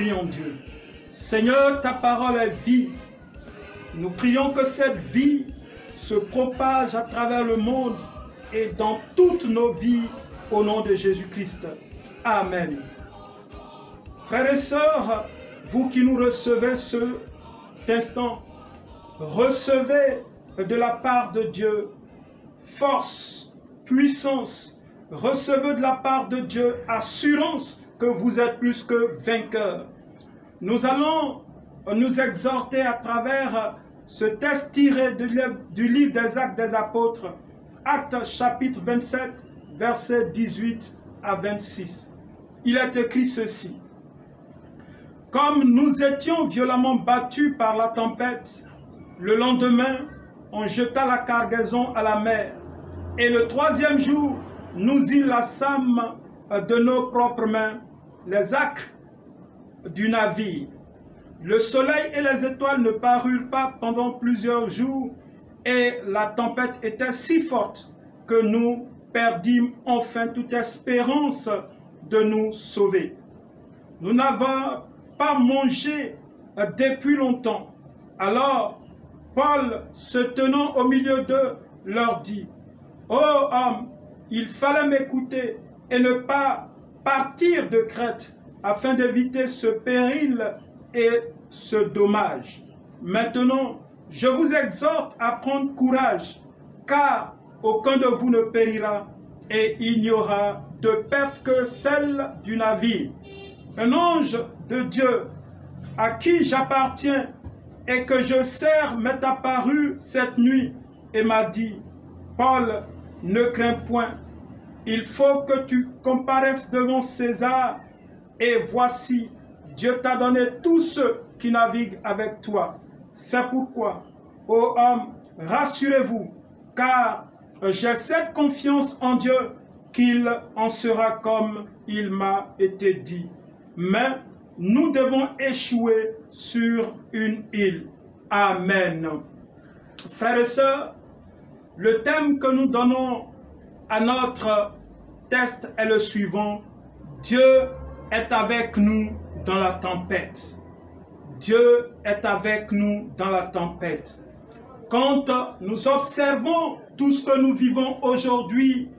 Prions Dieu. Seigneur, ta parole est vie. Nous prions que cette vie se propage à travers le monde et dans toutes nos vies au nom de Jésus-Christ. Amen. Frères et sœurs, vous qui nous recevez cet instant, recevez de la part de Dieu force, puissance, recevez de la part de Dieu assurance que vous êtes plus que vainqueurs. Nous allons nous exhorter à travers ce texte tiré du livre des Actes des Apôtres, Actes chapitre 27, versets 18 à 26. Il est écrit ceci. Comme nous étions violemment battus par la tempête, le lendemain, on jeta la cargaison à la mer. Et le troisième jour, nous y lassâmes de nos propres mains les acres du navire. Le soleil et les étoiles ne parurent pas pendant plusieurs jours, et la tempête était si forte que nous perdîmes enfin toute espérance de nous sauver. Nous n'avons pas mangé depuis longtemps. Alors, Paul, se tenant au milieu d'eux, leur dit, « Ô hommes, il fallait m'écouter et ne pas partir de Crète afin d'éviter ce péril et ce dommage. Maintenant, je vous exhorte à prendre courage, car aucun de vous ne périra et il n'y aura de perte que celle du navire. » Un ange de Dieu à qui j'appartiens et que je sers m'est apparu cette nuit et m'a dit, « Paul, ne crains point, il faut que tu comparaisses devant César, et voici, Dieu t'a donné tous ceux qui naviguent avec toi. C'est pourquoi, ô homme, rassurez-vous, car j'ai cette confiance en Dieu qu'il en sera comme il m'a été dit. Mais nous devons échouer sur une île. » Amen. Frères et sœurs, le thème que nous donnons à notre texte est le suivant. Dieu est avec nous dans la tempête. Dieu est avec nous dans la tempête. Quand nous observons tout ce que nous vivons aujourd'hui,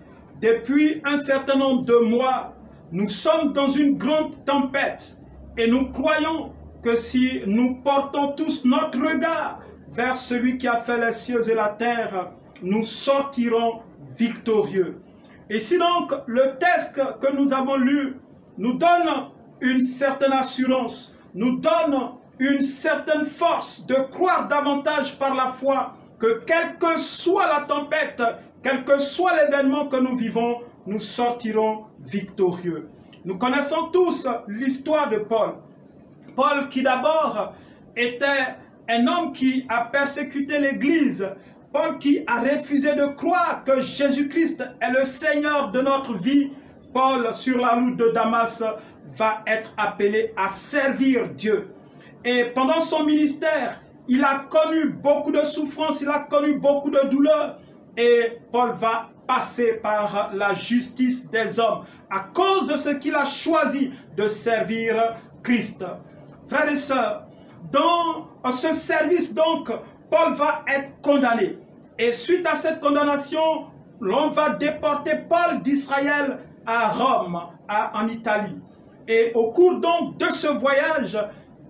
depuis un certain nombre de mois, nous sommes dans une grande tempête et nous croyons que si nous portons tous notre regard vers celui qui a fait les cieux et la terre, nous sortirons victorieux. Et si donc le texte que nous avons lu nous donne une certaine assurance, nous donne une certaine force de croire davantage par la foi que quelle que soit la tempête, quel que soit l'événement que nous vivons, nous sortirons victorieux. Nous connaissons tous l'histoire de Paul. Paul qui d'abord était un homme qui a persécuté l'Église. Paul qui a refusé de croire que Jésus-Christ est le Seigneur de notre vie. Paul, sur la route de Damas, va être appelé à servir Dieu. Et pendant son ministère, il a connu beaucoup de souffrances, il a connu beaucoup de douleurs. Et Paul va passer par la justice des hommes à cause de ce qu'il a choisi de servir Christ. Frères et sœurs, dans ce service donc, Paul va être condamné. Et suite à cette condamnation, l'on va déporter Paul d'Israël à Rome, en Italie. Et au cours donc de ce voyage,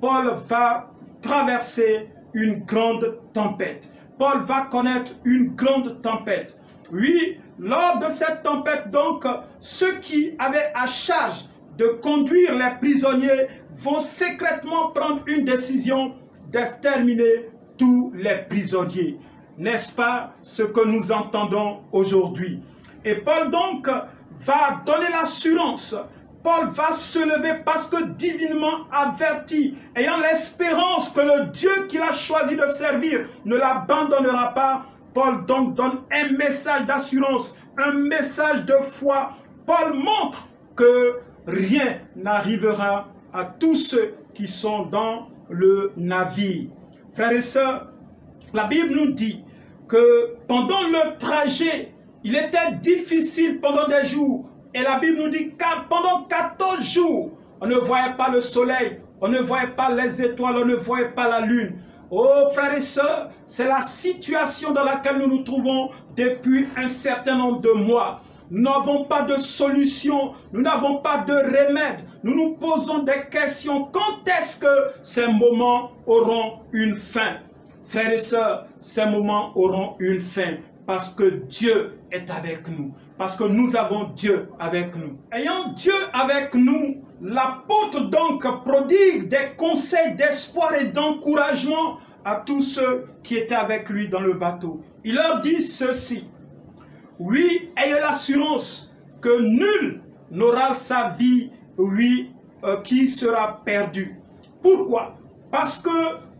Paul va traverser une grande tempête. Paul va connaître une grande tempête. Oui, lors de cette tempête donc, ceux qui avaient à charge de conduire les prisonniers vont secrètement prendre une décision d'exterminer tous les prisonniers. N'est-ce pas ce que nous entendons aujourd'hui? Et Paul donc va donner l'assurance. Paul va se lever parce que divinement averti, ayant l'espérance que le Dieu qu'il a choisi de servir ne l'abandonnera pas. Paul donc donne un message d'assurance, un message de foi. Paul montre que rien n'arrivera à tous ceux qui sont dans le navire. Frères et sœurs, la Bible nous dit que pendant le trajet, il était difficile pendant des jours. Et la Bible nous dit que pendant 14 jours, on ne voyait pas le soleil, on ne voyait pas les étoiles, on ne voyait pas la lune. Oh frères et sœurs, c'est la situation dans laquelle nous nous trouvons depuis un certain nombre de mois. Nous n'avons pas de solution, nous n'avons pas de remède. Nous nous posons des questions. Quand est-ce que ces moments auront une fin? Frères et sœurs, ces moments auront une fin parce que Dieu est avec nous. Parce que nous avons Dieu avec nous. Ayant Dieu avec nous, l'apôtre donc prodigue des conseils d'espoir et d'encouragement à tous ceux qui étaient avec lui dans le bateau. Il leur dit ceci: oui, ayez l'assurance que nul n'aura sa vie, qui sera perdue. Pourquoi? Parce que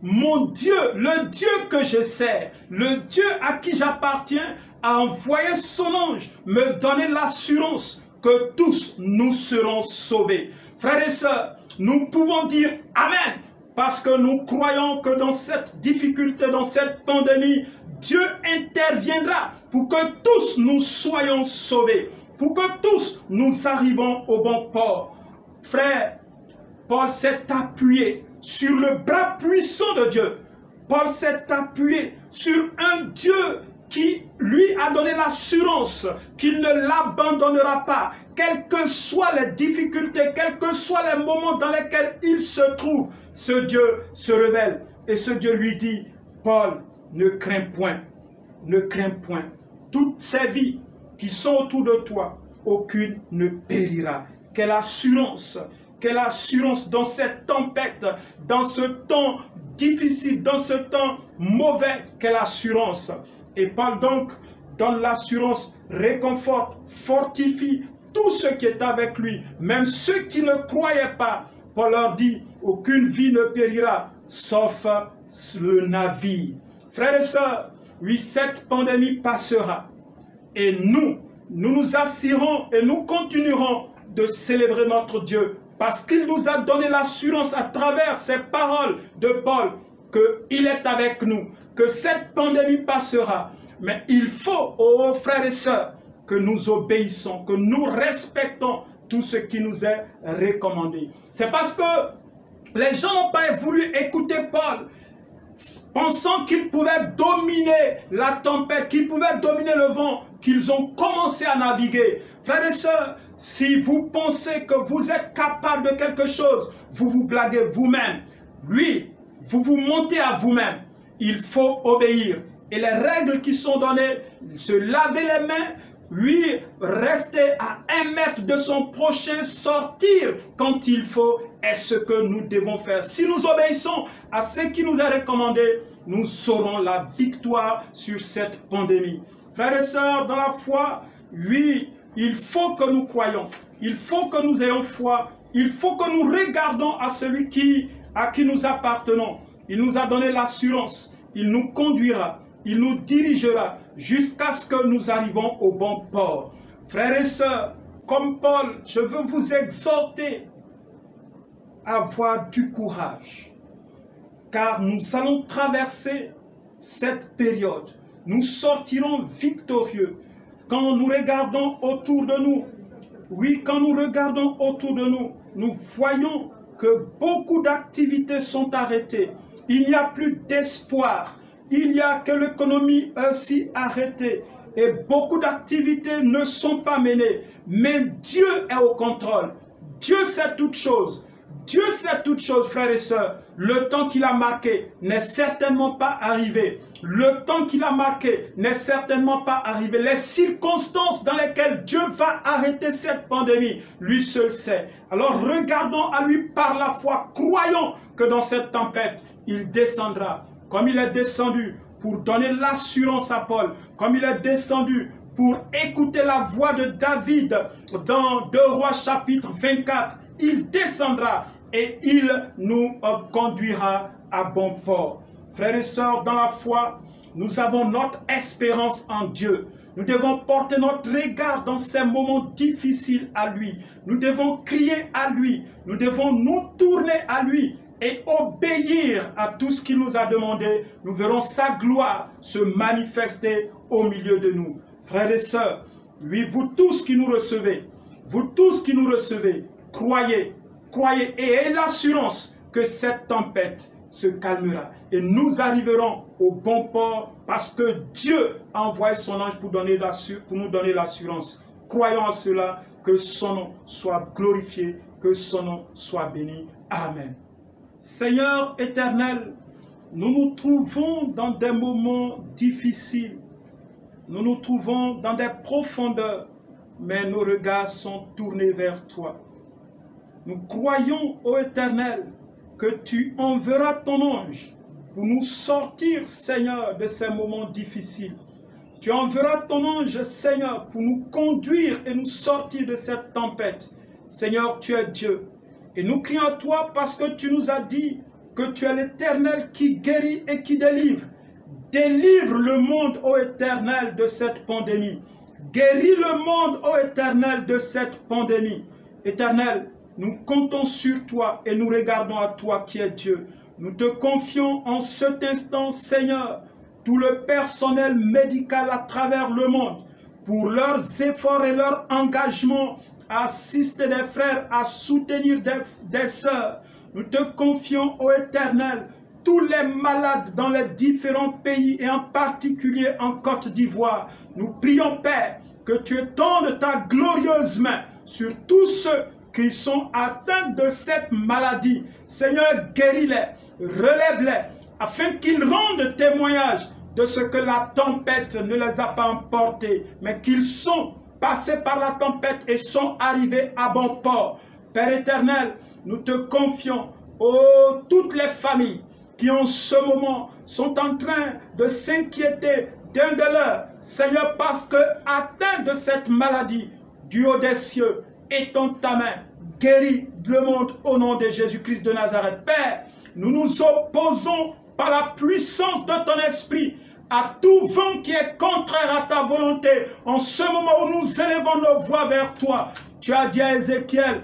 mon Dieu, le Dieu que je sers, le Dieu à qui j'appartiens, a envoyé son ange me donner l'assurance que tous nous serons sauvés. Frères et sœurs, nous pouvons dire Amen, parce que nous croyons que dans cette difficulté, dans cette pandémie, Dieu interviendra pour que tous nous soyons sauvés, pour que tous nous arrivons au bon port. Frère, Paul s'est appuyé sur le bras puissant de Dieu. Paul s'est appuyé sur un Dieu qui lui a donné l'assurance qu'il ne l'abandonnera pas, quelles que soient les difficultés, quels que soient les moments dans lesquels il se trouve. Ce Dieu se révèle et ce Dieu lui dit: Paul, ne crains point, ne crains point. Toutes ces vies qui sont autour de toi, aucune ne périra. Quelle assurance dans cette tempête, dans ce temps difficile, dans ce temps mauvais, quelle assurance. Et Paul donc donne l'assurance, réconforte, fortifie tous ceux qui étaient avec lui, même ceux qui ne croyaient pas. Paul leur dit: aucune vie ne périra, sauf le navire. Frères et sœurs, oui, cette pandémie passera. Et nous nous assurons et nous continuerons de célébrer notre Dieu, parce qu'il nous a donné l'assurance à travers ces paroles de Paul qu'il est avec nous, que cette pandémie passera. Mais il faut, oh frères et sœurs, que nous obéissons, que nous respectons tout ce qui nous est recommandé. C'est parce que les gens n'ont pas voulu écouter Paul, pensant qu'ils pouvaient dominer la tempête, qu'ils pouvaient dominer le vent, qu'ils ont commencé à naviguer. Frères et sœurs, si vous pensez que vous êtes capable de quelque chose, vous vous blaguez vous-même. Oui, vous vous montez à vous-même. Il faut obéir. Et les règles qui sont données, se laver les mains, oui, rester à 1 mètre de son prochain, sortir quand il faut, est ce que nous devons faire. Si nous obéissons à ce qui nous est recommandé, nous aurons la victoire sur cette pandémie. Frères et sœurs, dans la foi, oui, il faut que nous croyions, il faut que nous ayons foi, il faut que nous regardons à celui à qui nous appartenons. Il nous a donné l'assurance, il nous conduira, il nous dirigera jusqu'à ce que nous arrivons au bon port. Frères et sœurs, comme Paul, je veux vous exhorter à avoir du courage, car nous allons traverser cette période. Nous sortirons victorieux quand nous regardons autour de nous. Oui, quand nous regardons autour de nous, nous voyons que beaucoup d'activités sont arrêtées. Il n'y a plus d'espoir. Il n'y a que l'économie aussi arrêtée. Et beaucoup d'activités ne sont pas menées. Mais Dieu est au contrôle. Dieu sait toutes choses. Dieu sait toutes choses, frères et sœurs. Le temps qu'il a marqué n'est certainement pas arrivé. Le temps qu'il a marqué n'est certainement pas arrivé. Les circonstances dans lesquelles Dieu va arrêter cette pandémie, lui seul sait. Alors regardons à lui par la foi. Croyons que dans cette tempête, il descendra. Comme il est descendu pour donner l'assurance à Paul. Comme il est descendu pour écouter la voix de David dans 2 Rois chapitre 24. Il descendra et il nous conduira à bon port. Frères et sœurs, dans la foi, nous avons notre espérance en Dieu. Nous devons porter notre regard dans ces moments difficiles à lui. Nous devons crier à lui. Nous devons nous tourner à lui et obéir à tout ce qu'il nous a demandé. Nous verrons sa gloire se manifester au milieu de nous. Frères et sœurs, oui, vous tous qui nous recevez, croyez croyez et ayez l'assurance que cette tempête se calmera. Et nous arriverons au bon port parce que Dieu a envoyé son ange pour nous donner l'assurance. Croyons à cela, que son nom soit glorifié, que son nom soit béni. Amen. Seigneur éternel, nous nous trouvons dans des moments difficiles. Nous nous trouvons dans des profondeurs, mais nos regards sont tournés vers toi. Nous croyons, ô Éternel, que tu enverras ton ange pour nous sortir, Seigneur, de ces moments difficiles. Tu enverras ton ange, Seigneur, pour nous conduire et nous sortir de cette tempête. Seigneur, tu es Dieu. Et nous crions à toi parce que tu nous as dit que tu es l'Éternel qui guérit et qui délivre. Délivre le monde, ô Éternel, de cette pandémie. Guéris le monde, ô Éternel, de cette pandémie. Éternel, nous comptons sur toi et nous regardons à toi qui es Dieu. Nous te confions en cet instant, Seigneur, tout le personnel médical à travers le monde, pour leurs efforts et leur engagement à assister des frères, à soutenir des sœurs. Nous te confions, ô Éternel, tous les malades dans les différents pays et en particulier en Côte d'Ivoire. Nous prions, Père, que tu étendes ta glorieuse main sur tous ceux qui sont atteints de cette maladie. Seigneur, guéris-les, relève-les, afin qu'ils rendent témoignage de ce que la tempête ne les a pas emportés, mais qu'ils sont passés par la tempête et sont arrivés à bon port. Père éternel, nous te confions, toutes les familles qui en ce moment sont en train de s'inquiéter d'un de leurs, Seigneur, parce que atteint de cette maladie, du haut des cieux, étends ta main, guéris le monde au nom de Jésus-Christ de Nazareth. Père, nous nous opposons par la puissance de ton esprit à tout vent qui est contraire à ta volonté. En ce moment où nous élevons nos voix vers toi, tu as dit à Ézéchiel,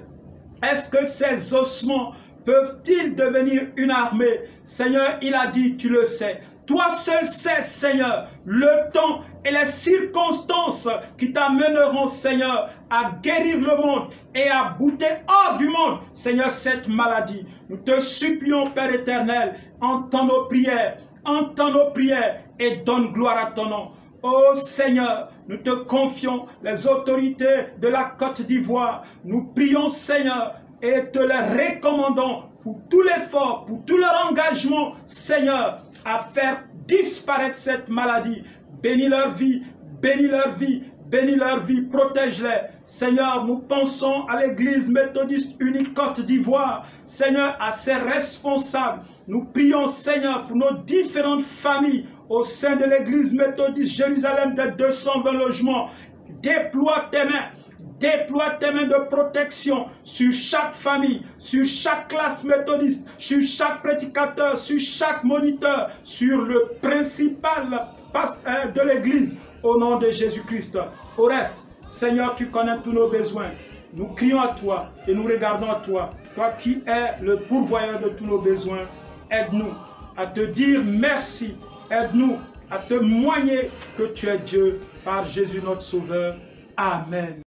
est-ce que ces ossements peuvent-ils devenir une armée? Seigneur, il a dit, tu le sais. Toi seul sais, Seigneur, le temps et les circonstances qui t'amèneront, Seigneur, à guérir le monde et à bouter hors du monde, Seigneur, cette maladie. Nous te supplions, Père éternel, entends nos prières et donne gloire à ton nom. Ô Seigneur, nous te confions les autorités de la Côte d'Ivoire. Nous prions, Seigneur, et te les recommandons pour tout l'effort, pour tout leur engagement, Seigneur, à faire disparaître cette maladie. Bénis leur vie, bénis leur vie, bénis leur vie, protège-les. Seigneur, nous pensons à l'Église méthodiste unique Côte d'Ivoire. Seigneur, à ses responsables. Nous prions, Seigneur, pour nos différentes familles au sein de l'Église méthodiste Jérusalem de 220 logements. Déploie tes mains de protection sur chaque famille, sur chaque classe méthodiste, sur chaque prédicateur, sur chaque moniteur, sur le principal de l'Église, au nom de Jésus-Christ. Au reste, Seigneur, tu connais tous nos besoins. Nous crions à toi et nous regardons à toi. Toi qui es le pourvoyeur de tous nos besoins, aide-nous à te dire merci. Aide-nous à témoigner que tu es Dieu par Jésus notre Sauveur. Amen.